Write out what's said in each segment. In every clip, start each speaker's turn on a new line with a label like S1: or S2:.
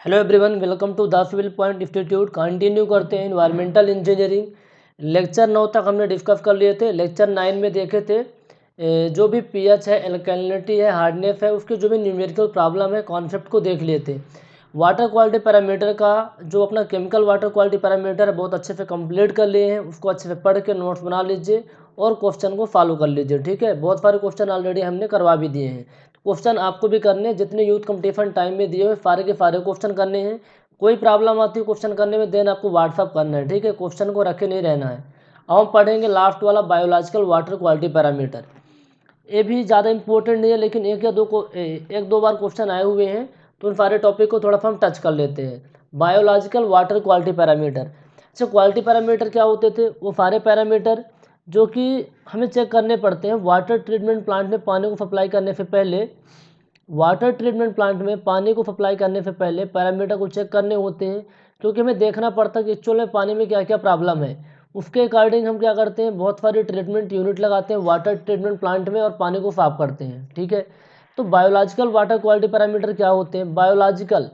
S1: Hello everyone, welcome to the civil point institute. Continue करते हैं environmental engineering. Lecture 9 तक हमने डिस्कस कर लिए थे। लेक्चर 9 में देखे थे जो भी पीएच है, एल्कलिनिटी है, हार्डनेस है, उसके जो भी न्यूमेरिकल प्रॉब्लम है, कॉन्सेप्ट को देख लिए थे। वाटर क्वालिटी पैरामीटर का जो अपना केमिकल वाटर क्वालिटी पैरामीटर है बहुत अच्छे से कंप्लीट कर लिए हैं। उसको अच्छे से पढ़ के नोट्स बना लीजिए और क्वेश्चन को फॉलो कर लीजिए। ठीक है, बहुत सारे क्वेश्चन ऑलरेडी हमने करवा भी दिए हैं। क्वेश्चन आपको भी करने हैं, जितने यूथ कंपटीशन टाइम में दिए हुए सारे के सारे क्वेश्चन करने हैं। कोई प्रॉब्लम आती है क्वेश्चन करने में, देन आपको व्हाट्सअप करना है। ठीक है, क्वेश्चन को रखे नहीं रहना है। अब हम पढ़ेंगे लास्ट वाला बायोलॉजिकल वाटर क्वालिटी पैरामीटर। ये भी ज़्यादा इंपॉर्टेंट नहीं है, लेकिन एक दो बार क्वेश्चन आए हुए हैं, तो उन सारे टॉपिक को थोड़ा सा हम टच कर लेते हैं। Biological water quality parameter. अच्छा, क्वालिटी पैरामीटर क्या होते थे? वो सारे पैरामीटर जो कि हमें चेक करने पड़ते हैं वाटर ट्रीटमेंट प्लांट में पानी को सप्लाई करने से पहले। वाटर ट्रीटमेंट प्लांट में पानी को सप्लाई करने से पहले पैरामीटर को चेक करने होते हैं, क्योंकि हमें देखना पड़ता है कि एक्चुअल में पानी में क्या क्या प्रॉब्लम है। उसके अकॉर्डिंग हम क्या करते हैं, बहुत सारी ट्रीटमेंट यूनिट लगाते हैं वाटर ट्रीटमेंट प्लांट में और पानी को साफ करते हैं। ठीक है, तो बायोलॉजिकल वाटर क्वालिटी पैरामीटर क्या होते हैं? बायोलॉजिकल,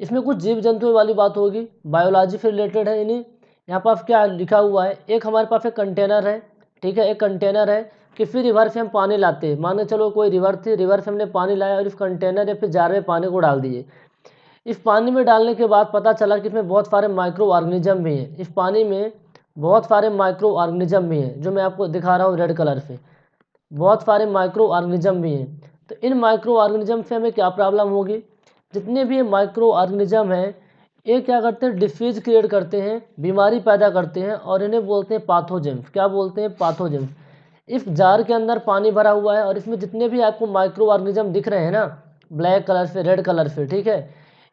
S1: इसमें कुछ जीव जंतुओं वाली बात होगी, बायोलॉजी से रिलेटेड है इन्हीं। यहाँ पास क्या लिखा हुआ है, एक हमारे पास एक कंटेनर है। ठीक है, एक कंटेनर है, किसी रिवर से हम पानी लाते हैं। मान के चलो कोई रिवर थी, रिवर से हमने पानी लाया और इस कंटेनर या फिर जार में पानी को डाल दिए। इस पानी में डालने के बाद पता चला कि इसमें बहुत सारे माइक्रो ऑर्गेनिज्म भी हैं। इस पानी में बहुत सारे माइक्रो ऑर्गेनिज्म भी हैं, जो मैं आपको दिखा रहा हूँ रेड कलर से। बहुत सारे माइक्रो ऑर्गेनिज्म भी हैं। तो इन माइक्रो ऑर्गेनिज्म से हमें क्या प्रॉब्लम होगी? जितने भी माइक्रो ऑर्गेनिज्म हैं, ये क्या करते हैं? डिसीज क्रिएट करते हैं, बीमारी पैदा करते हैं, और इन्हें बोलते हैं पाथोजेंस। क्या बोलते हैं? पाथोजेंस। इस जार के अंदर पानी भरा हुआ है और इसमें जितने भी आपको माइक्रो ऑर्गेनिज्म दिख रहे हैं ना, ब्लैक कलर से, रेड कलर से, ठीक है,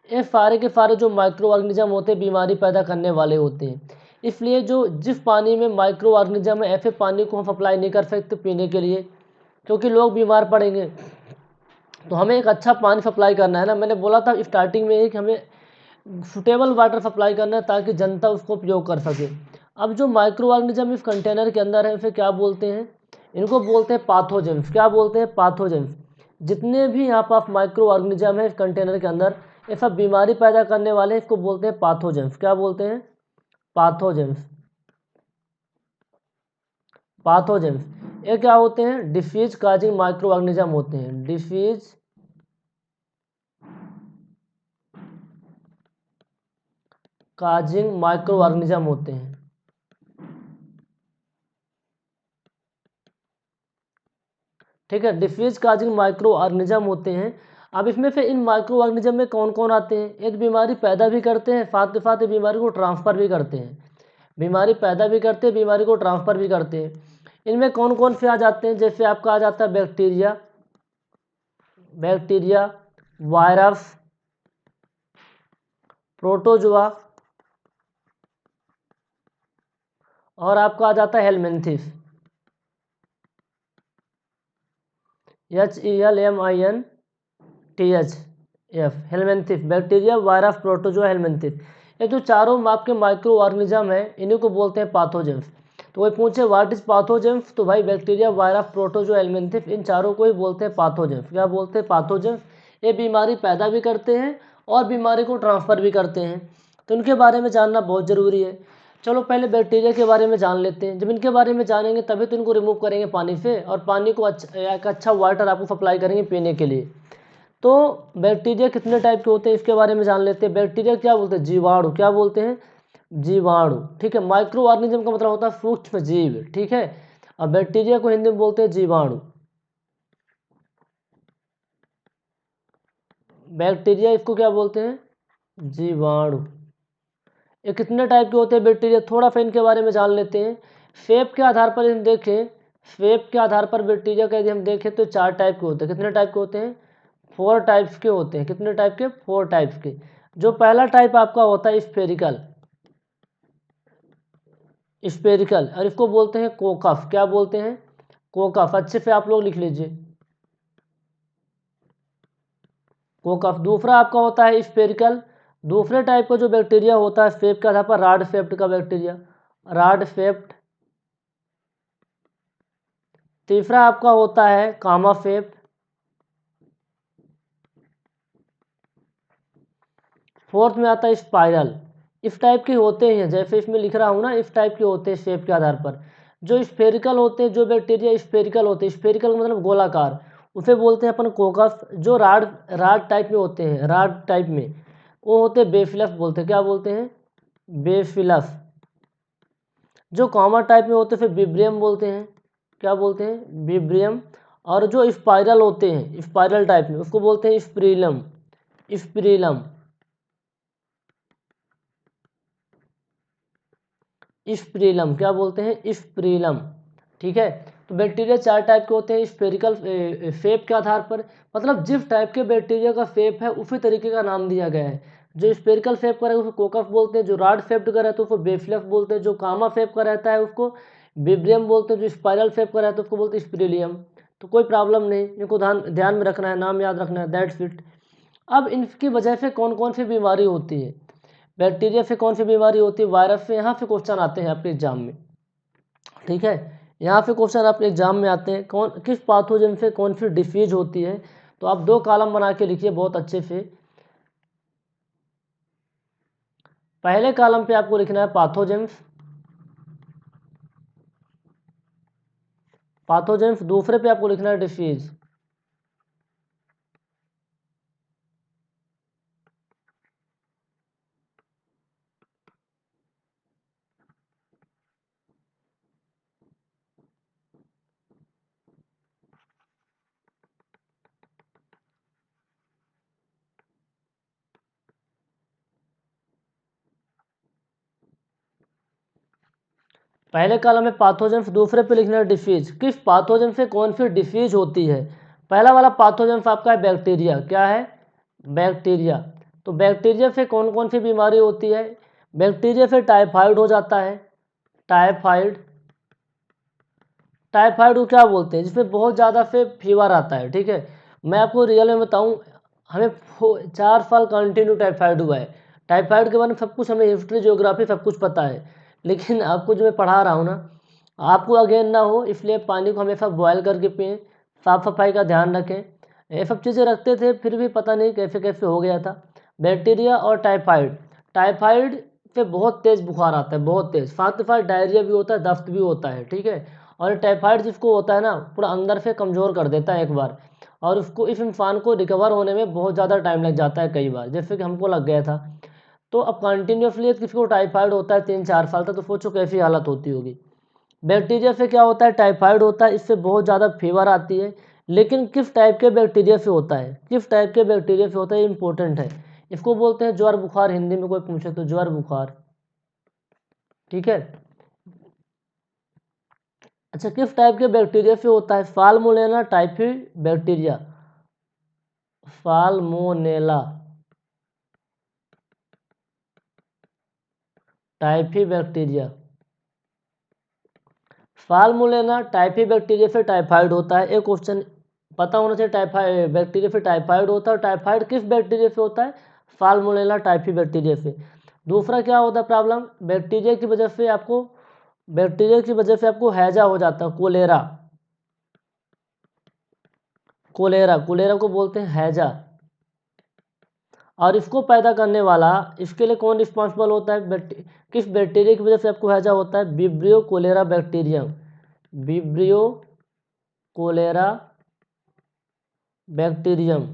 S1: ये सारे के सारे जो माइक्रो ऑर्गेनिज्म होते हैं बीमारी पैदा करने वाले होते हैं। इसलिए जो जिस पानी में माइक्रो ऑर्गेनिज्म है, ऐसे पानी को हम सप्लाई नहीं कर सकते पीने के लिए, क्योंकि लोग बीमार पड़ेंगे। तो हमें एक अच्छा पानी सप्लाई करना है ना, मैंने बोला था स्टार्टिंग में ही कि हमें सुटेबल वाटर सप्लाई करना है ताकि जनता उसको उपयोग कर सके। अब जो माइक्रो ऑर्गेनिज्म इस कंटेनर के अंदर है, फिर क्या बोलते हैं? इनको बोलते हैं पाथोजेंस। क्या बोलते हैं? पाथोजेंस। जितने भी यहाँ पर माइक्रो ऑर्गेनिज्म है इस कंटेनर के अंदर, ये सब बीमारी पैदा करने वाले, इसको बोलते हैं पाथोजेंस। क्या बोलते हैं? पाथोजेंस। पाथोजेंस ये क्या होते हैं? डिसीज काजिंग माइक्रो ऑर्गेनिज्म होते हैं। डिसीज काजिंग माइक्रो ऑर्गेनिज्म होते हैं। ठीक है, डिसीज काजिंग माइक्रो ऑर्गेनिज्म होते हैं। अब इसमें से इन माइक्रो ऑर्गेनिज्म में कौन कौन आते हैं? एक बीमारी पैदा भी करते हैं, साथ के साथ ये बीमारी को ट्रांसफर भी करते हैं। बीमारी पैदा भी करते हैं, बीमारी को ट्रांसफर भी करते हैं। इनमें कौन कौन से आ जाते हैं? जैसे आपका आ जाता है बैक्टीरिया, बैक्टीरिया, वायरस, प्रोटोजुआ, और आपका आ जाता है helminths. HELMINTHF, helminths. Bacteria, virus, protozoa, helminths. ये जो चारों आपके माइक्रो ऑर्गेनिज्म है, इन्हीं को बोलते हैं पाथोजेंस। तो वही पूछे व्हाट इज पाथोजेंस, तो भाई बैक्टीरिया, वायरस, प्रोटोजोआ, हेलमिंथिस, इन चारों को ही बोलते हैं पाथोजेंस। क्या बोलते हैं? पाथोजेंस। ये बीमारी पैदा भी करते हैं और बीमारी को ट्रांसफर भी करते हैं, तो इनके बारे में जानना बहुत ज़रूरी है। चलो पहले बैक्टीरिया के बारे में जान लेते हैं। जब इनके बारे में जानेंगे तभी तो इनको रिमूव करेंगे पानी से, और पानी को एक अच्छा वाटर आपको सप्लाई करेंगे पीने के लिए। तो बैक्टीरिया कितने टाइप के होते हैं इसके बारे में जान लेते हैं। बैक्टीरिया क्या बोलते हैं? जीवाणु। क्या बोलते हैं? जीवाणु। ठीक है, माइक्रो ऑर्गेनिज्म का मतलब होता है सूक्ष्म जीव। ठीक है, और बैक्टीरिया को हिंदी में बोलते हैं जीवाणु। बैक्टीरिया इसको क्या बोलते हैं? जीवाणु। ये कितने टाइप के होते हैं बैक्टीरिया, थोड़ा सा इनके बारे में जान लेते हैं। शेप के आधार पर हम देखें, शेप के आधार पर बैक्टीरिया का यदि हम देखें तो 4 टाइप के होते हैं। कितने टाइप के होते हैं? 4 टाइप्स के होते हैं। कितने टाइप के? 4 टाइप्स के। जो पहला टाइप आपका होता है स्फेरिकल, स्फेरिकल, और इसको बोलते हैं कोकफ। क्या बोलते हैं? कोकफ। अच्छे से आप लोग लिख लीजिए, कोकफ। दूसरा आपका होता है स्फेरिकल। दूसरे टाइप का जो बैक्टीरिया होता है शेप के आधार पर, रॉड शेप्ड का बैक्टीरिया, रॉड शेप्ड। तीसरा आपका होता है कामा शेप। फोर्थ में आता है स्पाइरल। इस टाइप के होते हैं, जैसे इसमें लिख रहा हूँ ना, इस टाइप के होते हैं शेप के आधार पर। जो स्फेरिकल होते हैं, जो बैक्टीरिया स्फेरिकल होते हैं, स्फेरिकल मतलब गोलाकार, उसे बोलते हैं अपन कोकस। जो राड राड टाइप में होते हैं, राड टाइप में, वो होते हैं बेफिलस बोलते हैं। क्या बोलते हैं? बेफिलस। जो कॉमा टाइप में होते हैं फिर विब्रियम बोलते हैं। क्या बोलते हैं? विब्रियम। और जो स्पाइरल होते हैं, स्पाइरल टाइप में, उसको बोलते हैं स्प्रीलम। स्प्रीलम। स्प्रीलम क्या बोलते हैं? स्प्रीलम। ठीक है। तो बैक्टीरिया 4 टाइप के होते हैं स्फेरिकल शेप के आधार पर, मतलब जिस टाइप के बैक्टीरिया का शेप है उसी तरीके का नाम दिया गया है। जो स्फेरिकल शेप का रहता है उसको कोकस बोलते हैं, जो राड शेप्ड का रहता है उसको बेफिलस बोलते हैं, जो कामा शेप का रहता है उसको विब्रियम बोलते हैं, जो स्पाइरल शेप का रहता है उसको बोलते हैं स्पिरिलियम। तो कोई प्रॉब्लम नहीं, इनको ध्यान में रखना है, नाम याद रखना है, दैट्स इट। अब इनकी वजह से कौन कौन सी बीमारी होती है? बैक्टीरिया से कौन सी बीमारी होती है? वायरस से। यहाँ से क्वेश्चन आते हैं आपके एग्जाम में। ठीक है, यहाँ पे क्वेश्चन आपके एग्जाम में आते हैं, कौन किस पाथोजन से कौन सी डिसीज होती है। तो आप 2 कॉलम बना के लिखिए बहुत अच्छे से। पहले कॉलम पे आपको लिखना है पाथोजेंस, पाथोजेंस। दूसरे पे आपको लिखना है डिसीज। पहले कॉलम में पाथोजेंस, दूसरे पे लिखना है डिसीज। किस पाथोजन से कौन सी डिसीज होती है? पहला वाला पाथोजेंस आपका है बैक्टीरिया। क्या है? बैक्टीरिया। तो बैक्टीरिया से कौन कौन सी बीमारी होती है? बैक्टीरिया से टाइफाइड हो जाता है। टाइफाइड। टाइफाइड को क्या बोलते हैं? जिसमें बहुत ज़्यादा से फीवर आता है। ठीक है, मैं आपको रियल में बताऊं, हमें 4 साल कंटिन्यू टाइफाइड हुआ है। टाइफाइड के बारे में सब कुछ हमें, हिस्ट्री ज्योग्राफी सब कुछ पता है, लेकिन आपको जो मैं पढ़ा रहा हूँ ना, आपको अगेन ना हो, इसलिए पानी को हमेशा बॉयल करके पिएं, साफ सफाई का ध्यान रखें। ये सब चीज़ें रखते थे, फिर भी पता नहीं कैसे कैसे हो गया था। बैक्टीरिया और टाइफाइड। टाइफाइड से बहुत तेज़ बुखार आता है, बहुत तेज़, साथ ही साथ डायरिया भी होता है, दस्त भी होता है। ठीक है, और टाइफाइड जिसको होता है ना, पूरा अंदर से कमज़ोर कर देता है एक बार, और उसको, इस इंसान को रिकवर होने में बहुत ज़्यादा टाइम लग जाता है कई बार, जैसे कि हमको लग गया था। तो अब कंटिन्यूसली किसी को टाइफाइड होता है 3-4 साल तक, तो सोचो कैसी हालत होती होगी। बैक्टीरिया से क्या होता है? टाइफाइड होता है, इससे बहुत ज़्यादा फीवर आती है। लेकिन किस टाइप के बैक्टीरिया से होता है? किस टाइप के बैक्टीरिया से होता है, इंपॉर्टेंट है। इसको बोलते हैं ज्वर बुखार, हिंदी में कोई पूछे तो ज्वर बुखार। ठीक है। अच्छा, किस टाइप के बैक्टीरिया से होता है? Salmonella typhi bacteria. Salmonella typhi bacteria. Salmonella typhi bacteria से टाइफाइड होता है। एक क्वेश्चन पता होना चाहिए, टाइफाइड बैक्टीरिया से टाइफाइड होता है, और टाइफाइड किस बैक्टीरिया से होता है? साल्मोनेला टाइफी बैक्टीरिया से। दूसरा क्या होता है प्रॉब्लम? बैक्टीरिया की वजह से आपको, बैक्टीरिया की वजह से आपको हैजा हो जाता है, कोलेरा। कोलेरा, कोलेरा को बोलते हैं हैजा। और इसको पैदा करने वाला, इसके लिए कौन रिस्पॉन्सिबल होता है? किस बैक्टीरिया की वजह से आपको हैजा होता है? Vibrio cholera bacterium. Vibrio cholera bacterium.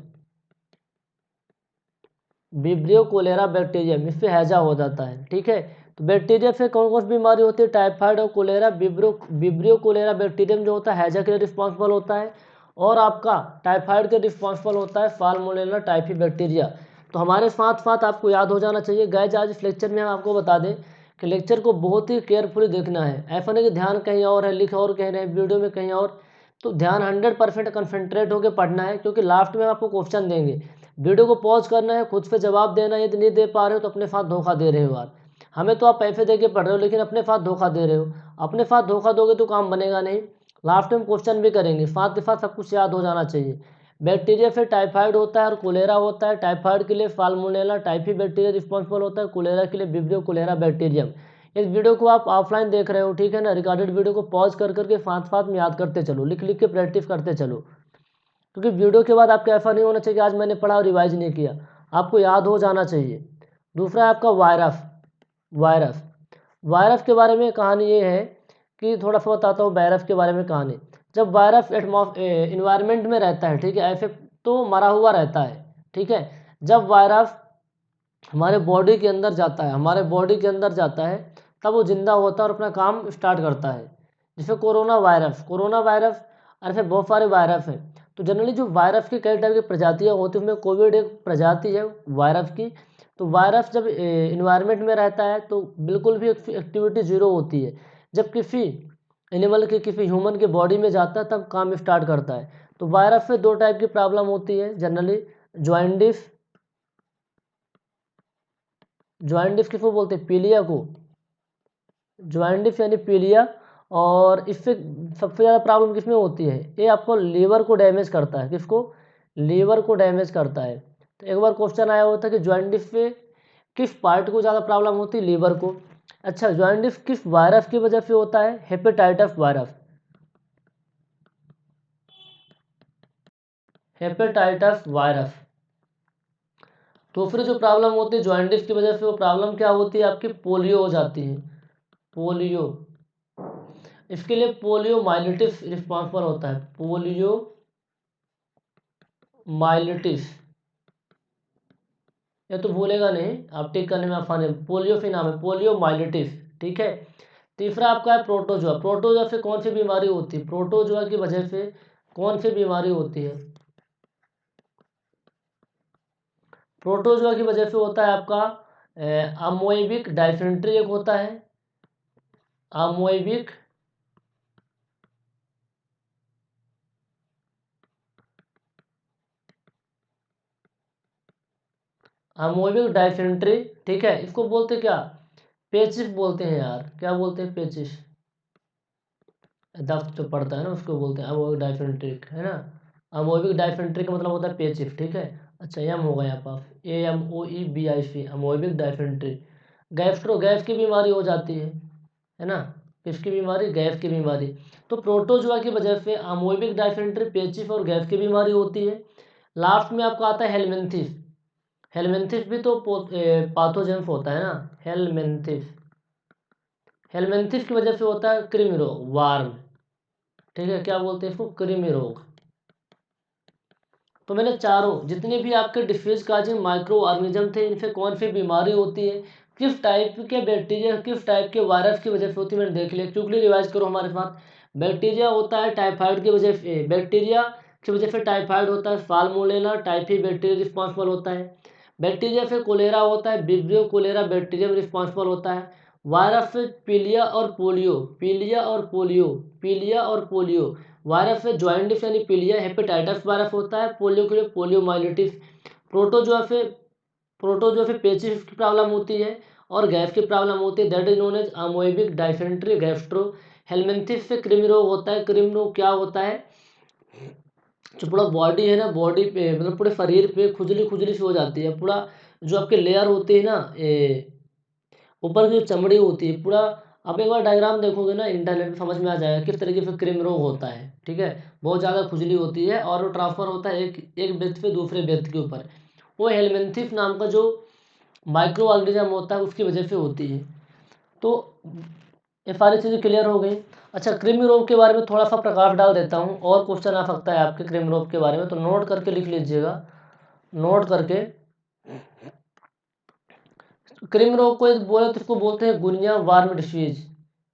S1: Vibrio cholera bacterium, इससे हैजा हो जाता है। ठीक है, तो बैक्टीरिया से कौन कौन सी बीमारी होती है? टाइफाइड और कोलेरा। विब्रियो कोलेरा बैक्टीरियम जो होता है हैजा के लिए रिस्पॉन्सिबल होता है, और आपका टाइफाइड के रिस्पॉन्सिबल होता है साल्मोनेला टाइफी बैक्टीरिया। तो हमारे साथ साथ आपको याद हो जाना चाहिए। गाइस, आज इस लेक्चर में हम आपको बता दें कि लेक्चर को बहुत ही केयरफुली देखना है। ऐसा नहीं कि ध्यान कहीं और है, लिख और कह रहे हैं, वीडियो में कहीं और। तो ध्यान 100% कंसंट्रेट होकर पढ़ना है, क्योंकि लास्ट में हम आपको क्वेश्चन देंगे। वीडियो को पॉज करना है, खुद से जवाब देना है। यदि नहीं दे पा रहे हो तो अपने साथ धोखा दे रहे हो यार। हमें तो आप पैसे दे के पढ़ रहे हो, लेकिन अपने साथ धोखा दे रहे हो। अपने साथ धोखा दोगे तो काम बनेगा नहीं। लास्ट में क्वेश्चन भी करेंगे, साथ के साथ सब कुछ याद हो जाना चाहिए। बैक्टीरिया फिर टाइफाइड होता है और कोलेरा होता है। टाइफाइड के लिए साल्मोनेला टाइफी बैक्टीरिया रिस्पॉन्सिबल होता है, कोलेरा के लिए विब्रियो कोलेरा बैक्टीरियम। इस वीडियो को आप ऑफलाइन देख रहे हो, ठीक है ना, रिकॉर्डेड वीडियो को पॉज कर करके साथ साथ में याद करते चलो, लिख लिख के प्रैक्टिस करते चलो। क्योंकि वीडियो के बाद आपको ऐसा नहीं होना चाहिए कि आज मैंने पढ़ा और रिवाइज नहीं किया, आपको याद हो जाना चाहिए। दूसरा है आपका वायरस। वायरस वायरस के बारे में कहानी ये है कि थोड़ा सा बताता हूँ वायरस के बारे में कहानी। जब वायरस इन्वायरमेंट में रहता है, ठीक है, ऐसे तो मरा हुआ रहता है, ठीक है। जब वायरस हमारे बॉडी के अंदर जाता है, हमारे बॉडी के अंदर जाता है, तब वो जिंदा होता है और अपना काम स्टार्ट करता है। जैसे कोरोना वायरस ऐसे बहुत सारे वायरस हैं। तो जनरली जो वायरस की कई टाइप की प्रजातियाँ होती हैं, उनमें कोविड एक प्रजाति है वायरस की। तो वायरस जब इन्वायरमेंट में रहता है तो बिल्कुल भी एक्टिविटी जीरो होती है। जब किसी एनिमल के, किसी ह्यूमन के बॉडी में जाता है तब काम स्टार्ट करता है। तो वायरस से दो टाइप की प्रॉब्लम होती है जनरली। जॉइंडिस, जॉइंडिस किसको बोलते हैं? पीलिया को। जॉइंडिस यानी पीलिया। और इससे सबसे ज़्यादा प्रॉब्लम किसमें होती है? ये आपको लीवर को डैमेज करता है। किसको? लीवर को डैमेज करता है। तो एक बार क्वेश्चन आया हुआ था कि जॉइंडिस से किस पार्ट को ज़्यादा प्रॉब्लम होती है? लीवर को। अच्छा, जॉइंडिस किस वायरस की वजह से होता है? Hepatitis virus. Hepatitis virus. तो फिर जो प्रॉब्लम होती है जॉइंडिस की वजह से, वो प्रॉब्लम क्या होती है आपकी? पोलियो हो जाती है। पोलियो। इसके लिए पोलियो माइलिटिस रिस्पॉन्सिबल होता है। पोलियो माइलिटिस, ये तो भूलेगा नहीं, आप टिक करने में आसान है। पोलियो से नाम है, पोलियो माइलिटिस, ठीक है। तीसरा आपका है प्रोटोजोआ। प्रोटोजोआ से कौन सी बीमारी होती है? प्रोटोजोआ की वजह से कौन सी बीमारी होती है? प्रोटोजोआ की वजह से होता है आपका अमोइबिक डाइसेंट्री एक होता है। अमोइबिक अमोइबिक डाइसेंट्री, ठीक है। इसको बोलते क्या? पेचिस बोलते हैं यार। क्या बोलते हैं? पेचिस। दस्त जो पड़ता है ना, उसको बोलते हैं अमोइबिक डाइसेंट्रिक, है ना। अमोइबिक डाइसेंट्री का मतलब होता है पेचिस, ठीक है। अच्छा, एम होगा यहाँ पास, AMOEBIC, अमोइबिक डाइसेंट्री। गैस की बीमारी हो जाती है ना। किसकी बीमारी? गैस की बीमारी। तो प्रोटोजोआ की वजह से अमोइबिक डाइसेंट्री, पेचिस और गैस की बीमारी होती है। लास्ट में आपका आता है हेलमिंथिस। हेलमिंथिस भी तो पाथोजेंस होता है ना। हेलमिंथिस, हेलमिंथिस की वजह से होता है कृमि रोग, वार्म, ठीक है। क्या बोलते हैं इसको? कृमि रोग। तो मैंने चारों जितने भी आपके डिफीज काजिंग माइक्रो ऑर्गेनिज्म थे, इनसे कौन सी बीमारी होती है, किस टाइप के बैक्टीरिया, किस टाइप के वायरस की वजह से होती है, मैंने देख लिया। क्विकली रिवाइज करो हमारे साथ। बैक्टीरिया होता है टाइफाइड की वजह से, बैक्टीरिया की वजह से टाइफाइड होता है। साल्मोनेला टाइफी बैक्टीरिया रिस्पॉन्सिबल होता है। बैक्टीरिया से कोलेरा होता है, विब्रियो कोलेरा बैक्टीरियम रिस्पॉन्सिबल होता है। वायरस से पीलिया और पोलियो, पीलिया और पोलियो, पीलिया और पोलियो। वायरस से ज्वाइंटिस यानी पीलिया, हेपेटाइटिस वायरस होता है। पोलियो के लिए पोलियोमाइलिटिस। प्रोटोजोआ से पेचिस की प्रॉब्लम होती है और गैस की प्रॉब्लम होती है, that is known as amoebic dysentery gastro. Helminths से कृमि रोग होता है। कृमि रोग क्या होता है? जो पूरा बॉडी है ना, बॉडी पे मतलब पूरे शरीर पे खुजली खुजली सी हो जाती है। पूरा जो आपके लेयर होती है ना, ऊपर की जो चमड़ी होती है पूरा, आप एक बार डायग्राम देखोगे ना इंटरनेट में, समझ में आ जाएगा किस तरीके से कृमि रोग होता है, ठीक है। बहुत ज़्यादा खुजली होती है और वो ट्रांसफर होता है एक एक व्यक्ति से दूसरे व्यक्ति के ऊपर। वो हेलमिंथिस नाम का जो माइक्रो ऑर्गेनिज्म होता है उसकी वजह से होती है। तो ये सारी चीज़ें क्लियर हो गई। अच्छा, कृमि रोग के बारे में थोड़ा सा प्रकाश डाल देता हूँ, और क्वेश्चन आ सकता है आपके कृमि रोग के बारे में, तो नोट करके लिख लीजिएगा, नोट करके। कृमि रोग को एक बोले तो इसको बोलते हैं गुनिया वार्म डिसीज।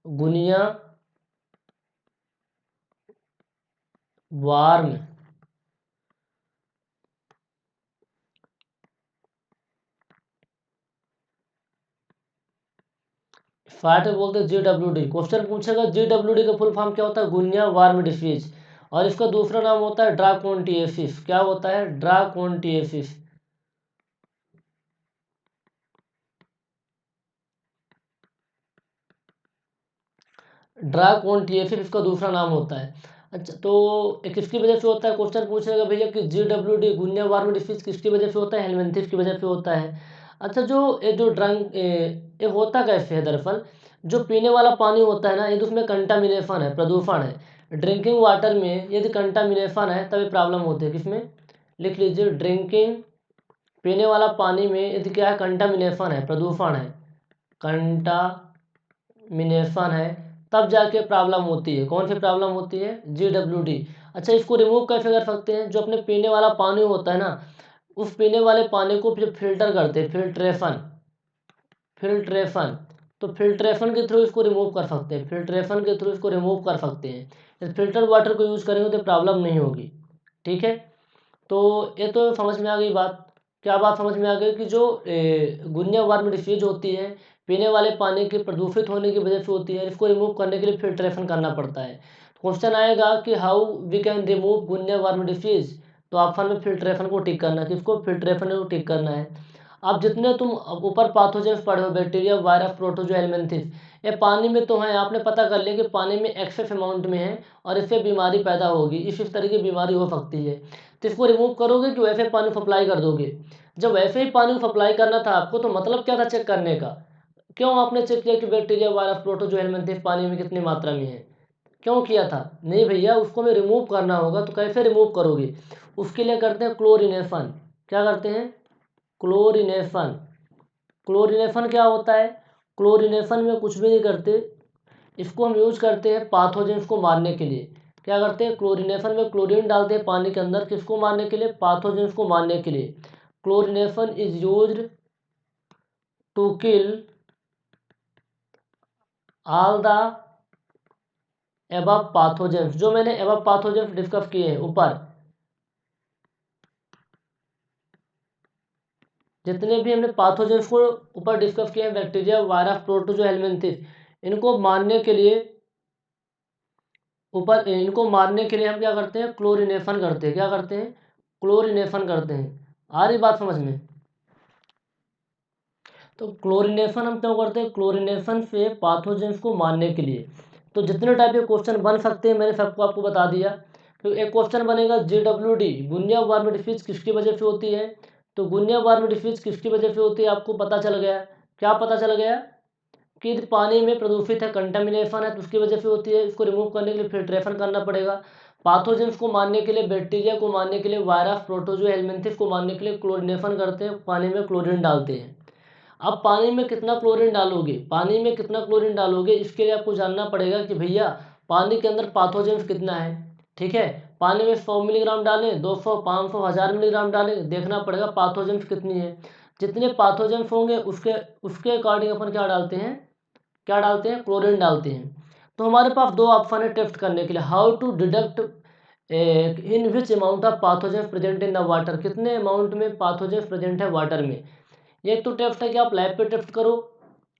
S1: गुनिया वार्म, फाइट बोलते हैं GWD। क्वेश्चन पूछेगा GWD का फुल फॉर्म क्या होता है? गुनिया वार्म डिसीज। और इसका दूसरा नाम होता है ड्राकोन्टिएसिस। क्या होता है? ड्राकोन्टिएसिस। ड्राकोन्टिएसिस इसका दूसरा नाम होता है। अच्छा, तो ये किसकी वजह से होता है? क्वेश्चन पूछेगा भैया कि GWD गुनिया वार्म डिसीज किसकी वजह से होता है? हेलमिंथिस की वजह से होता है। अच्छा, जो ड्रंक ये होता कैसे है? दरअसल जो पीने वाला पानी होता है ना, यदि उसमें कंटामिनेशन है, प्रदूषण है, ड्रिंकिंग वाटर में यदि कंटामिनेशन है तब ये प्रॉब्लम होती है। किसमें? लिख लीजिए, ड्रिंकिंग पीने वाला पानी में यदि क्या है, कंटामिनेशन है, प्रदूषण है, कंटामिनेशन है, तब जाके प्रॉब्लम होती है। कौन सी प्रॉब्लम होती है? GWD। अच्छा, इसको रिमूव कैसे कर सकते हैं? जो अपने पीने वाला पानी होता है ना, उस पीने वाले पानी को फिर फिल्टर करते हैं, फिल्ट्रेशन। तो फिल्ट्रेशन के थ्रू इसको रिमूव कर सकते हैं, फिल्ट्रेशन के थ्रू इसको रिमूव कर सकते हैं। यदि फिल्टर वाटर को यूज़ करेंगे तो प्रॉब्लम नहीं होगी। ठीक है, तो ये तो समझ में आ गई बात। क्या बात समझ में आ गई? कि जो गुनिया वार्म डिसीज होती है, पीने वाले पानी के प्रदूषित होने की वजह से होती है, इसको रिमूव करने के लिए फिल्ट्रेशन करना पड़ता है। क्वेश्चन आएगा कि how we can remove guinea worm disease, तो ऑप्शन में फिल्ट्रेशन को टिक करना है। किसको? फिल्ट्रेशन को टिक करना है। अब जितने तुम ऊपर पाथोजेंस पढ़े हो, बैक्टीरिया, वायरस, प्रोटोजोआ, हेलमिंथिस, ये पानी में तो है, आपने पता कर लिया कि पानी में एक्सेस अमाउंट में है और इससे बीमारी पैदा होगी, इस तरह की बीमारी हो सकती है। तो इसको रिमूव करोगे कि वैसे पानी सप्लाई कर दोगे? जब वैसे ही पानी सप्लाई करना था आपको, तो मतलब क्या था चेक करने का? क्यों आपने चेक किया कि बैक्टीरिया, वायरस, प्रोटोजोआ, हेलमिंथिस पानी में कितनी मात्रा में है? क्यों किया था? नहीं भैया, उसको हमें रिमूव करना होगा। तो कैसे रिमूव करोगे? उसके लिए करते हैं क्लोरिनेशन। क्या करते हैं? क्लोरिनेशन। क्लोरिनेशन क्या होता है? क्लोरिनेशन में कुछ भी नहीं करते, इसको हम यूज करते हैं पाथोजेंस को मारने के लिए। क्या करते हैं? क्लोरिनेशन में क्लोरीन डालते हैं पानी के अंदर, किसको मारने के लिए? पाथोजेंस को मारने के लिए। Chlorination is used to kill all the above pathogens. जो मैंने एबव पाथोजेंस डिस्कस किए हैं ऊपर, जितने भी हमने पाथोजेंस को ऊपर डिस्कस किए हैं, बैक्टीरिया, वायरस, प्रोटोजोआ, हेलमिंथिस, इनको मारने के लिए इनको मारने के लिए हम क्या करते हैं? क्लोरिनेशन करते हैं। क्या करते हैं? क्लोरिनेशन करते हैं। आ रही बात समझ में? तो क्लोरिनेशन हम क्यों करते हैं? क्लोरिनेशन से पाथोजेंस को मारने के लिए। तो जितने टाइप के क्वेश्चन बन सकते हैं मैंने सबको आपको बता दिया। तो एक क्वेश्चन बनेगा GWD, गुनिया वार्म डिसीज, किसकी वजह से होती है? तो गुनिया वार्म डिसीज किसकी वजह से होती है आपको पता चल गया। क्या पता चल गया? कि यदि पानी में प्रदूषित है, कंटामिनेशन है, तो उसकी वजह से होती है। इसको रिमूव करने के लिए फिल्ट्रेशन करना पड़ेगा। पाथोजेंस को मारने के लिए, बैक्टीरिया को मारने के लिए, वायरस, प्रोटोजोआ, हेलमिंथिस को मारने के लिए क्लोरिनेशन करते हैं, पानी में क्लोरीन डालते हैं। अब पानी में कितना क्लोरीन डालोगे, पानी में कितना क्लोरीन डालोगे, इसके लिए आपको जानना पड़ेगा कि भैया पानी के अंदर पाथोजेंस कितना है। ठीक है, पानी में 100 मिलीग्राम डालें, 200, 500, 1000 मिलीग्राम डालें, देखना पड़ेगा पाथोजेंस कितनी है। जितने पाथोजेंस होंगे उसके उसके अकॉर्डिंग अपन क्या डालते हैं? क्या डालते हैं? क्लोरीन डालते हैं। तो हमारे पास दो ऑप्शन है टेस्ट करने के लिए। How to deduct in which amount of pathogens present in the water, कितने अमाउंट में पाथोजेंस प्रेजेंट है वाटर में। ये तो टेस्ट है कि आप लैब पे टेस्ट करो,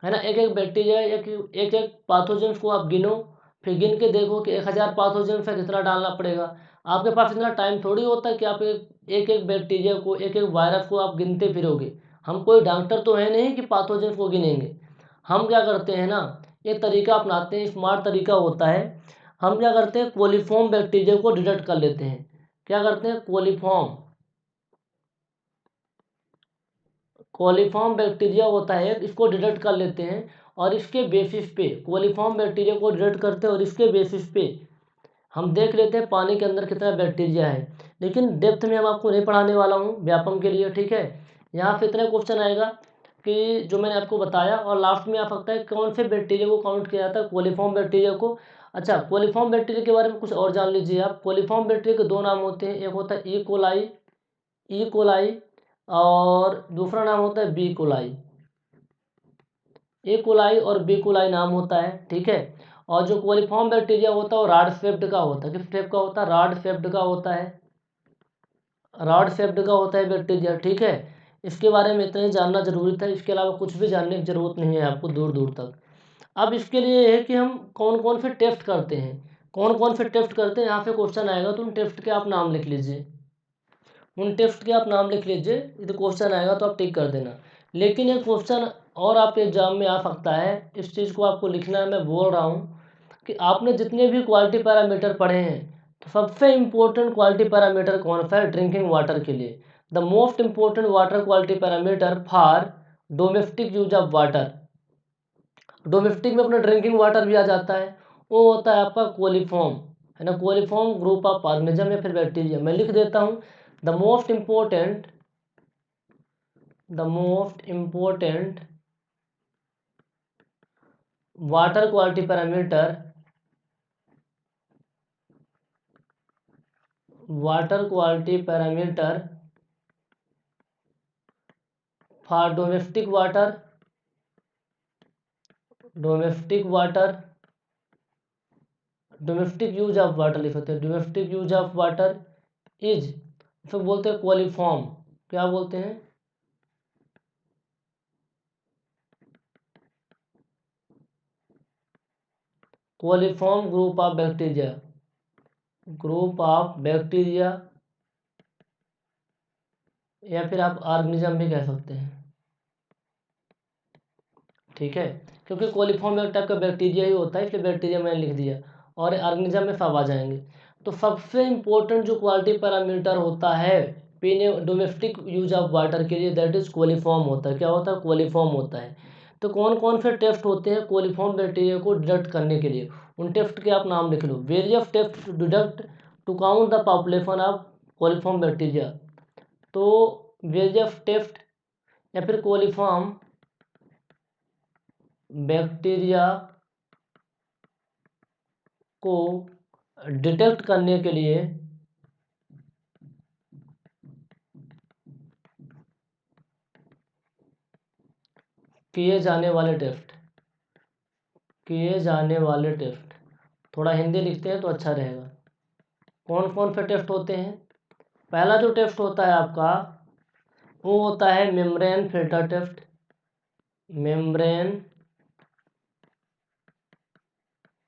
S1: है ना, एक एक बैक्टीरिया, एक एक पाथोजेंस को आप गिनो, फिर गिन के देखो कि 1000 पाथोजेंस है, कितना डालना पड़ेगा। आपके पास इतना टाइम थोड़ी होता है कि आप एक एक बैक्टीरिया को, एक एक वायरस को आप गिनते फिरोगे। हम कोई डॉक्टर तो है नहीं कि पाथोजेंस को गिनेंगे। हम क्या करते हैं ना, एक तरीका अपनाते हैं, स्मार्ट तरीका होता है। हम क्या करते हैं? कोलिफॉर्म बैक्टीरिया को डिटेक्ट कर लेते हैं। क्या करते हैं? कोलिफॉर्म बैक्टीरिया होता है, इसको डिटेक्ट कर लेते हैं और इसके बेसिस पे, कोलिफॉर्म बैक्टीरिया को डिटेक्ट करते हैं और इसके बेसिस पे हम देख लेते हैं पानी के अंदर कितना बैक्टीरिया है। लेकिन डेप्थ में हम आपको नहीं पढ़ाने वाला हूँ व्यापम के लिए। ठीक है, यहाँ पे इतना क्वेश्चन आएगा कि जो मैंने आपको बताया, और लास्ट में आ सकता है कौन से बैक्टीरिया को काउंट किया जाता है? कोलिफॉर्म बैक्टीरिया को। अच्छा, कोलिफॉर्म बैक्टीरिया के बारे में कुछ और जान लीजिए आप। कोलिफॉर्म बैक्टीरिया के दो नाम होते हैं, एक होता है ई कोलाई और दूसरा नाम होता है बी कोलाई। ए कोलाई और बी कोलाई नाम होता है। ठीक है, और जो कोलिफॉर्म बैक्टीरिया होता है वो रॉड शेप्ड का होता है। किस टाइप का होता है? रॉड शेप्ड का होता है, रॉड शेप्ड का होता है बैक्टीरिया। ठीक है, इसके बारे में इतना ही जानना जरूरी था, इसके अलावा कुछ भी जानने की जरूरत नहीं है आपको दूर दूर तक। अब इसके लिए है कि हम कौन कौन से टेस्ट करते हैं, कौन कौन से टेस्ट करते हैं, यहाँ पे क्वेश्चन आएगा तो उन टेस्ट के आप नाम लिख लीजिए, उन टेस्ट के आप नाम लिख लीजिए। यदि क्वेश्चन आएगा तो आप टिक कर देना। लेकिन एक क्वेश्चन और आपके एग्जाम में आ सकता है, इस चीज़ को आपको लिखना है। मैं बोल रहा हूँ कि आपने जितने भी क्वालिटी पैरामीटर पढ़े हैं, तो सबसे इम्पोर्टेंट क्वालिटी पैरामीटर कौन सा है ड्रिंकिंग वाटर के लिए? The most important water quality parameter for domestic use of water, domestic में अपना ड्रिंकिंग वाटर भी आ जाता है, वो होता है आपका कोलिफॉर्म, है ना, कोलिफॉर्म ग्रुप ऑफ ऑर्गेनिज्म या फिर बैक्टीरिया। मैं लिख देता हूँ, the most important the most important water quality parameter for domestic use of water लिख सकते हैं। Domestic use of water is, फिर बोलते हैं क्वालिफॉर्म। क्या बोलते हैं? क्वालिफॉर्म ग्रुप ऑफ बैक्टीरिया, या फिर आप ऑर्गेनिज्म भी कह सकते हैं। ठीक है, क्योंकि कोलिफॉर्म एक टाइप का बैक्टीरिया ही होता है, इसलिए बैक्टीरिया मैंने लिख दिया, और ऑर्गेनिज्म में सब आ जाएंगे। तो सबसे इम्पोर्टेंट जो क्वालिटी पैरामीटर होता है पीने डोमेस्टिक यूज ऑफ वाटर के लिए, दैट इज कोलिफॉर्म होता है। क्या होता है? कोलिफॉर्म होता है। तो कौन कौन से टेस्ट होते हैं कोलिफॉर्म बैक्टीरिया को डिटेक्ट करने के लिए? उन टेस्ट के आप नाम लिख लो। Various test detect to count the population of coliform bacteria. तो वेरियस टेस्ट या फिर कोलिफॉर्म बैक्टीरिया को डिटेक्ट करने के लिए किए जाने वाले टेस्ट, थोड़ा हिंदी लिखते हैं तो अच्छा रहेगा। कौन कौन से टेस्ट होते हैं? पहला जो टेस्ट होता है आपका वो होता है मेम्ब्रेन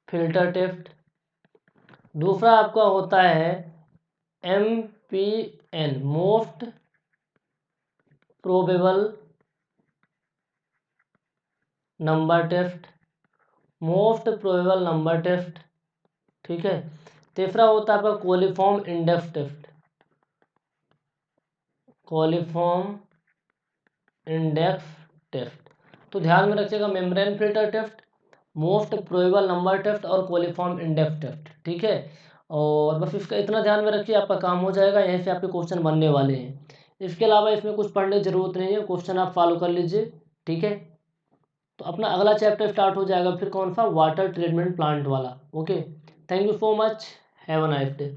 S1: फिल्टर टेस्ट। दूसरा आपका होता है MPN, most probable number test. ठीक है। तीसरा होता है आपका कोलिफॉर्म इंडेक्स टेस्ट। तो ध्यान में रखिएगा, membrane filter test, most probable number test और कोलिफॉर्म इंडेक्स टेस्ट। ठीक है, और बस इसका इतना ध्यान में रखिए, आपका काम हो जाएगा। यहीं से आपके क्वेश्चन बनने वाले हैं। इसके अलावा इसमें कुछ पढ़ने की जरूरत नहीं है, क्वेश्चन आप फॉलो कर लीजिए। ठीक है, तो अपना अगला चैप्टर स्टार्ट हो जाएगा फिर कौन सा? वाटर ट्रीटमेंट प्लांट वाला। Okay, thank you so much, have a nice day.